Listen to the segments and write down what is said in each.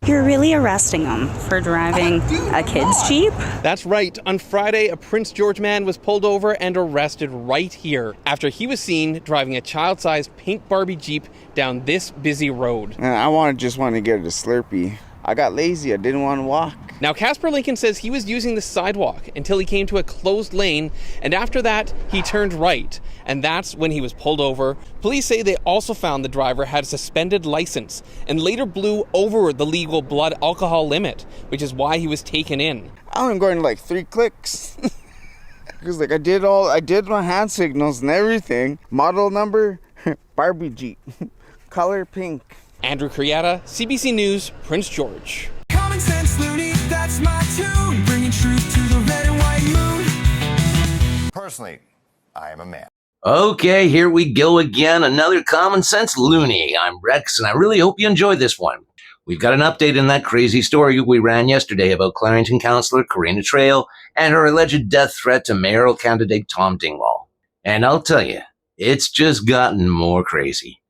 You're really arresting him for driving a kid's Jeep? That's right. On Friday, a Prince George man was pulled over and arrested right here after he was seen driving a child-sized pink Barbie Jeep down this busy road. I just want to get a Slurpee. I got lazy. I didn't want to walk. Now, Casper Lincoln says he was using the sidewalk until he came to a closed lane, and after that, he turned right, and that's when he was pulled over. Police say they also found the driver had a suspended license and later blew over the legal blood alcohol limit, which is why he was taken in. I'm going to 3 clicks. Because I did my hand signals and everything. Model number, Barbie Jeep. Color pink. Andrew Crietta, CBC News, Prince George. CommonSenseLoonie, that's my tune, bringing truth to the red and white moon. Personally, I am a man. Okay, here we go again. Another Common Sense Looney. I'm Rex, and I really hope you enjoyed this one. We've got an update in that crazy story we ran yesterday about Clarington councillor Karina Trail and her alleged death threat to mayoral candidate Tom Dingwall. And I'll tell you, it's just gotten more crazy.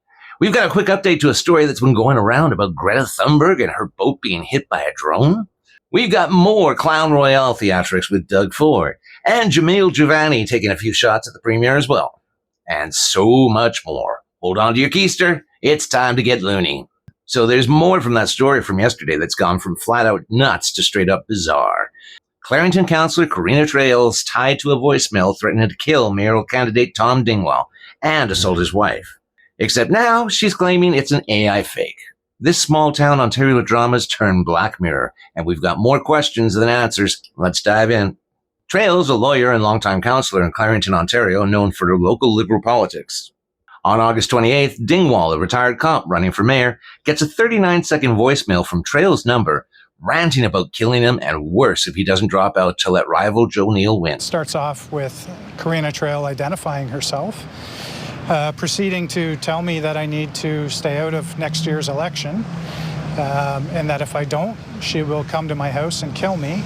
We've got a quick update to a story that's been going around about Greta Thunberg and her boat being hit by a drone. We've got more Clown Royale theatrics with Doug Ford, and Jamil Giovanni taking a few shots at the premiere as well. And so much more. Hold on to your keister. It's time to get loony. So there's more from that story from yesterday that's gone from flat out nuts to straight up bizarre. Clarington councillor Karina Trails tied to a voicemail threatening to kill mayoral candidate Tom Dingwall and assault his wife. Except now she's claiming it's an AI fake. This small town Ontario drama's turned Black Mirror, and we've got more questions than answers. Let's dive in. Trails, a lawyer and longtime councillor in Clarington, Ontario, known for her local Liberal politics. On August 28th, Dingwall, a retired cop running for mayor, gets a 39-second voicemail from Trails' number, ranting about killing him and worse if he doesn't drop out to let rival Joe Neal win. Starts off with Karina Trail identifying herself, proceeding to tell me that I need to stay out of next year's election, and that if I don't, she will come to my house and kill me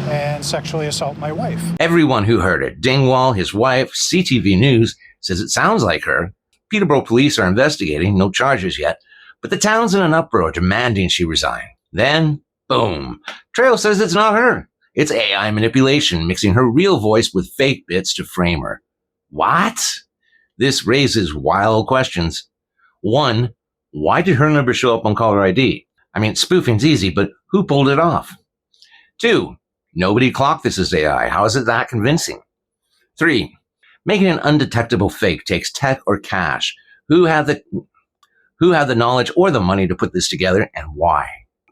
and sexually assault my wife. Everyone who heard it, Dingwall, his wife, CTV News, says it sounds like her. Peterborough police are investigating, no charges yet, but the town's in an uproar demanding she resign. Then, boom, Trail says it's not her. It's AI manipulation, mixing her real voice with fake bits to frame her. What? This raises wild questions. 1, why did her number show up on caller ID? I mean, spoofing's easy, but who pulled it off? 2, nobody clocked this as AI. How is it that convincing? 3, making an undetectable fake takes tech or cash. Who had the knowledge or the money to put this together, and why?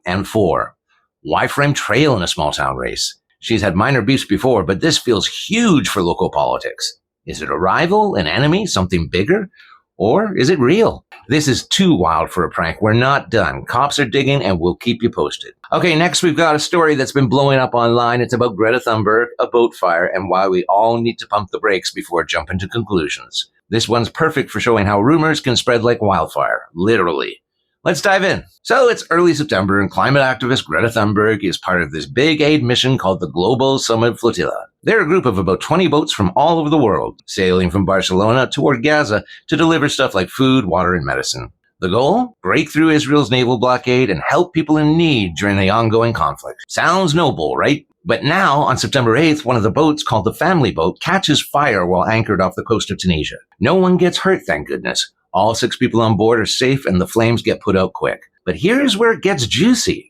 And 4, why frame Trail in a small town race? She's had minor beefs before, but this feels huge for local politics. Is it a rival, an enemy, something bigger? Or is it real? This is too wild for a prank. We're not done. Cops are digging, and we'll keep you posted. Okay, next we've got a story that's been blowing up online. It's about Greta Thunberg, a boat fire, and why we all need to pump the brakes before jumping to conclusions. This one's perfect for showing how rumors can spread like wildfire, literally. Let's dive in. So it's early September, and climate activist Greta Thunberg is part of this big aid mission called the Global Summit Flotilla. They're a group of about 20 boats from all over the world, sailing from Barcelona toward Gaza to deliver stuff like food, water, and medicine. The goal? Break through Israel's naval blockade and help people in need during the ongoing conflict. Sounds noble, right? But now, on September 8th, one of the boats, called the Family Boat, catches fire while anchored off the coast of Tunisia. No one gets hurt, thank goodness. All 6 people on board are safe and the flames get put out quick. But here's where it gets juicy.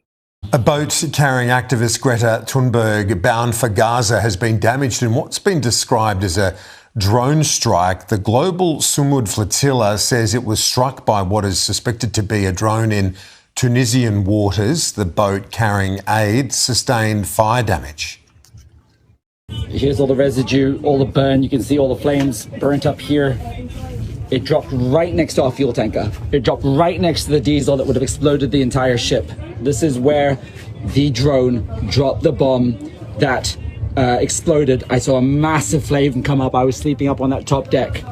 A boat carrying activist Greta Thunberg bound for Gaza has been damaged in what's been described as a drone strike. The Global Sumud Flotilla says it was struck by what is suspected to be a drone in Tunisian waters. The boat carrying aid sustained fire damage. Here's all the residue, all the burn. You can see all the flames burnt up here. It dropped right next to our fuel tanker. It dropped right next to the diesel that would have exploded the entire ship. This is where the drone dropped the bomb that exploded. I saw a massive flame come up. I was sleeping up on that top deck.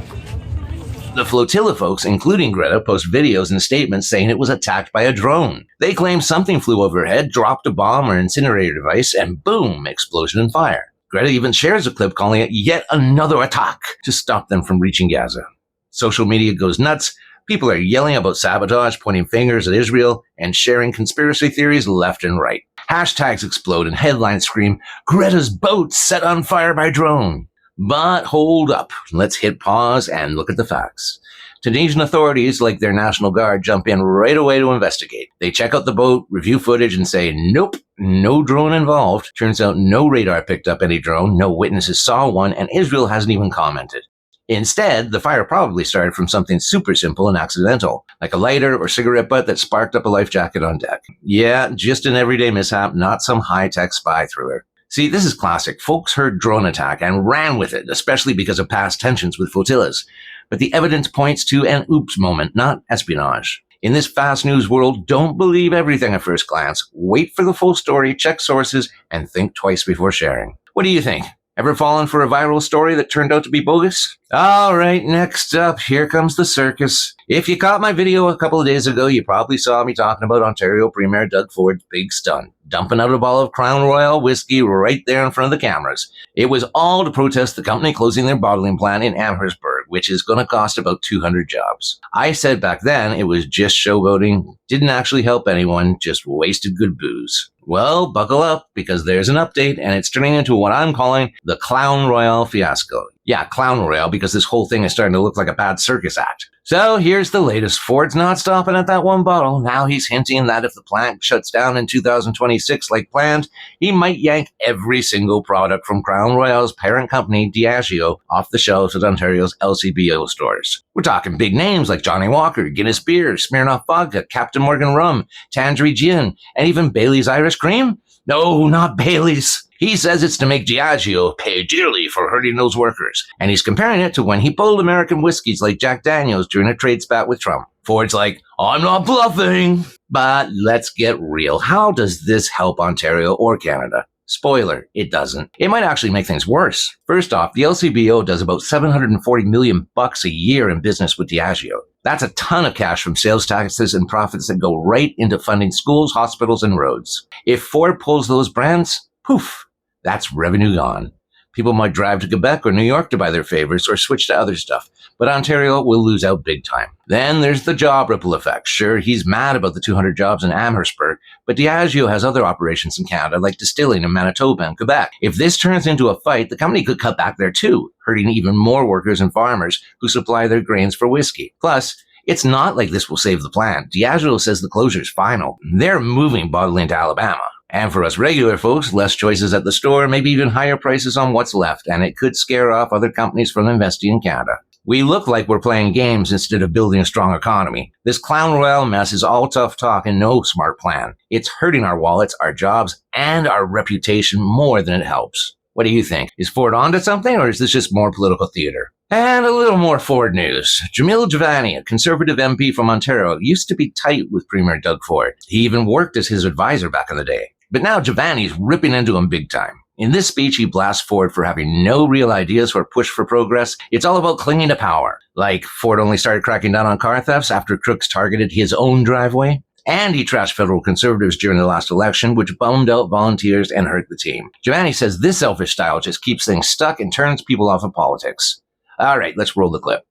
The flotilla folks, including Greta, post videos and statements saying it was attacked by a drone. They claim something flew overhead, dropped a bomb or incinerator device, and boom, explosion and fire. Greta even shares a clip calling it yet another attack to stop them from reaching Gaza. Social media goes nuts. People are yelling about sabotage, pointing fingers at Israel, and sharing conspiracy theories left and right. Hashtags explode and headlines scream, Greta's boat set on fire by drone. But hold up, let's hit pause and look at the facts. Tunisian authorities, like their National Guard, jump in right away to investigate. They check out the boat, review footage, and say, nope, no drone involved. Turns out no radar picked up any drone, no witnesses saw one, and Israel hasn't even commented. Instead, the fire probably started from something super simple and accidental, like a lighter or cigarette butt that sparked up a life jacket on deck. Yeah, just an everyday mishap, not some high-tech spy thriller. See, this is classic. Folks heard drone attack and ran with it, especially because of past tensions with flotillas. But the evidence points to an oops moment, not espionage. In this fast news world, don't believe everything at first glance. Wait for the full story, check sources, and think twice before sharing. What do you think? Ever fallen for a viral story that turned out to be bogus? All right, next up, here comes the circus. If you caught my video a couple of days ago, you probably saw me talking about Ontario Premier Doug Ford's big stunt, dumping out a bottle of Crown Royal whiskey right there in front of the cameras. It was all to protest the company closing their bottling plant in Amherstburg, which is going to cost about 200 jobs. I said back then it was just showboating, didn't actually help anyone, just wasted good booze. Well, buckle up, because there's an update, and it's turning into what I'm calling the Clown Royale fiasco. Yeah, Clown Royale, because this whole thing is starting to look like a bad circus act. So here's the latest. Ford's not stopping at that one bottle. Now he's hinting that if the plant shuts down in 2026 like planned, he might yank every single product from Crown Royale's parent company, Diageo, off the shelves at Ontario's LCBO stores. We're talking big names like Johnny Walker, Guinness Beer, Smirnoff Vodka, Captain Morgan Rum, Tangerine Gin, and even Bailey's Irish Cream? No, not Bailey's. He says it's to make Diageo pay dearly for hurting those workers. And he's comparing it to when he pulled American whiskeys like Jack Daniels during a trade spat with Trump. Ford's like, I'm not bluffing. But let's get real. How does this help Ontario or Canada? Spoiler, it doesn't. It might actually make things worse. First off, the LCBO does about $740 million a year in business with Diageo. That's a ton of cash from sales taxes and profits that go right into funding schools, hospitals, and roads. If Ford pulls those brands, poof, that's revenue gone. People might drive to Quebec or New York to buy their favorites or switch to other stuff, but Ontario will lose out big time. Then there's the job ripple effect. Sure, he's mad about the 200 jobs in Amherstburg, but Diageo has other operations in Canada, like distilling in Manitoba and Quebec. If this turns into a fight, the company could cut back there too, hurting even more workers and farmers who supply their grains for whiskey. Plus, it's not like this will save the plant. Diageo says the closure is final. They're moving bottling to Alabama. And for us regular folks, less choices at the store, maybe even higher prices on what's left, and it could scare off other companies from investing in Canada. We look like we're playing games instead of building a strong economy. This Clown Royale mess is all tough talk and no smart plan. It's hurting our wallets, our jobs, and our reputation more than it helps. What do you think? Is Ford onto something, or is this just more political theater? And a little more Ford news. Jamil Javani, a Conservative MP from Ontario, used to be tight with Premier Doug Ford. He even worked as his advisor back in the day. But now Javani's ripping into him big time. In this speech, he blasts Ford for having no real ideas or push for progress. It's all about clinging to power. Like Ford only started cracking down on car thefts after crooks targeted his own driveway. And he trashed federal conservatives during the last election, which bummed out volunteers and hurt the team. Javani says this selfish style just keeps things stuck and turns people off of politics. All right, let's roll the clip.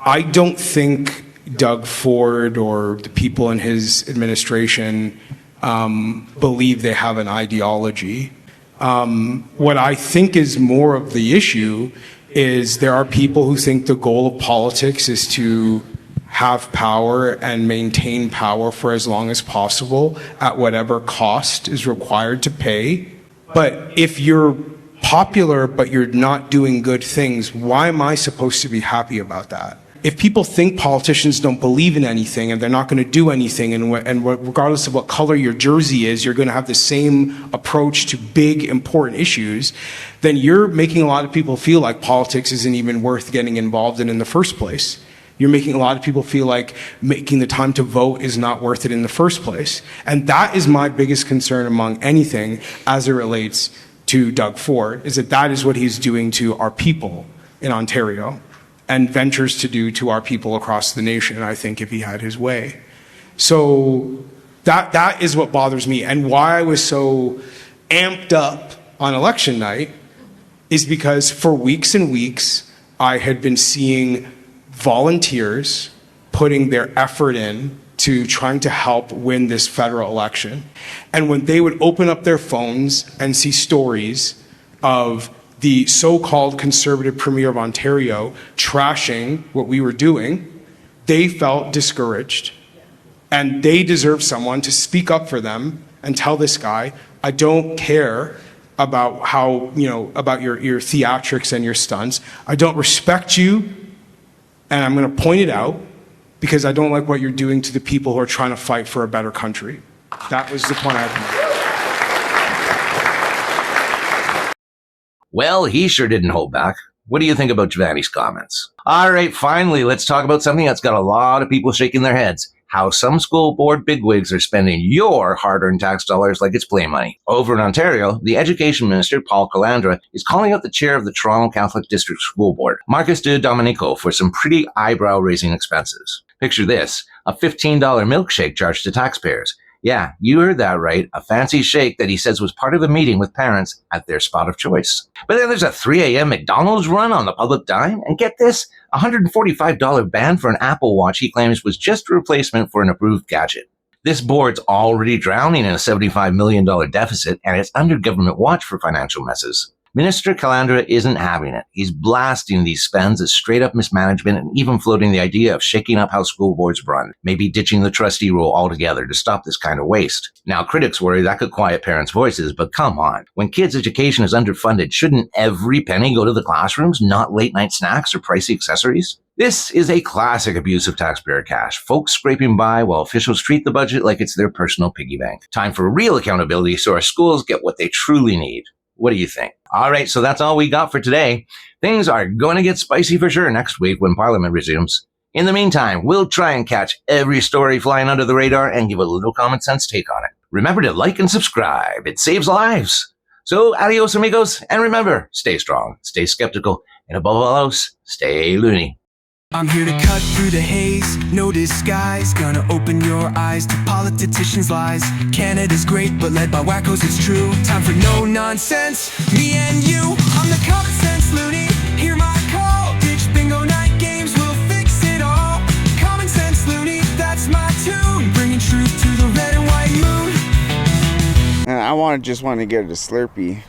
I don't think Doug Ford or the people in his administration believe they have an ideology. What I think is more of the issue is there are people who think the goal of politics is to have power and maintain power for as long as possible at whatever cost is required to pay. But if you're popular but you're not doing good things, why am I supposed to be happy about that? If people think politicians don't believe in anything and they're not going to do anything, and regardless of what color your jersey is, you're going to have the same approach to big, important issues, then you're making a lot of people feel like politics isn't even worth getting involved in the first place. You're making a lot of people feel like making the time to vote is not worth it in the first place. And that is my biggest concern among anything as it relates to Doug Ford is that is what he's doing to our people in Ontario and ventures to do to our people across the nation, I think, if he had his way. So that is what bothers me. And why I was so amped up on election night is because for weeks and weeks, I had been seeing volunteers putting their effort in to trying to help win this federal election. And when they would open up their phones and see stories of the so-called Conservative Premier of Ontario trashing what we were doing, they felt discouraged. And they deserve someone to speak up for them and tell this guy, I don't care about how, about your theatrics and your stunts. I don't respect you, and I'm going to point it out because I don't like what you're doing to the people who are trying to fight for a better country. That was the point I had to make. Well, he sure didn't hold back. What do you think about Giovanni's comments? All right, finally, let's talk about something that's got a lot of people shaking their heads. How some school board bigwigs are spending your hard-earned tax dollars like it's play money. Over in Ontario, the Education Minister, Paul Calandra, is calling out the chair of the Toronto Catholic District School Board, Marcus de Domenico, for some pretty eyebrow-raising expenses. Picture this, a $15 milkshake charged to taxpayers. Yeah, you heard that right, a fancy shake that he says was part of a meeting with parents at their spot of choice. But then there's a 3 a.m. McDonald's run on the public dime, and get this, a $145 ban for an Apple Watch he claims was just a replacement for an approved gadget. This board's already drowning in a $75 million deficit, and it's under government watch for financial messes. Minister Calandra isn't having it. He's blasting these spends as straight-up mismanagement and even floating the idea of shaking up how school boards run, maybe ditching the trustee rule altogether to stop this kind of waste. Now, critics worry that could quiet parents' voices, but come on. When kids' education is underfunded, shouldn't every penny go to the classrooms, not late-night snacks or pricey accessories? This is a classic abuse of taxpayer cash, folks scraping by while officials treat the budget like it's their personal piggy bank. Time for real accountability so our schools get what they truly need. What do you think? All right, so that's all we got for today. Things are going to get spicy for sure next week when Parliament resumes. In the meantime, we'll try and catch every story flying under the radar and give a little common sense take on it. Remember to like and subscribe. It saves lives. So adios, amigos. And remember, stay strong, stay skeptical, and above all else, stay loony. I'm here to cut through the haze, no disguise. Gonna open your eyes to politicians' lies. Canada's great, but led by wackos, it's true. Time for no nonsense, me and you. I'm the CommonSenseLoonie, hear my call. Ditch bingo night games, we'll fix it all. CommonSenseLoonie, that's my tune. Bringing truth to the red and white moon. And I just want to get a Slurpee.